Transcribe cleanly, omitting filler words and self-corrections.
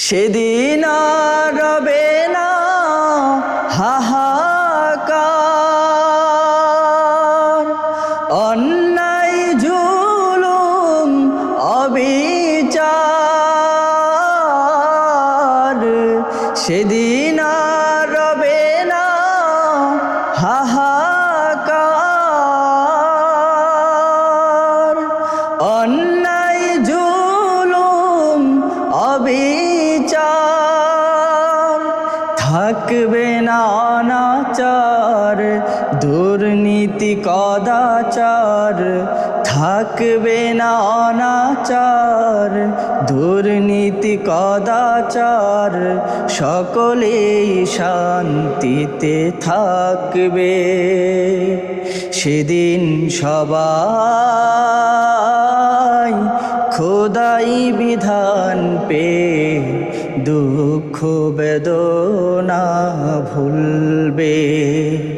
সেদিন আর রবে না হাহাকার, অন্যায় জুলুম অবিচার। সেদিন আর রবে না হাহাকার, অন্যায় জুলুম অবিচার। থাকবে না অনাচার, দুর্নীতি কদাচার। থাকবে না অনাচার, দুর্নীতি কদাচার। সকলেই শান্তিতে থাকবে। সেদিন সবাই খোদাই বিধান পেয়ে দুঃখ বেদনা ভুলবে।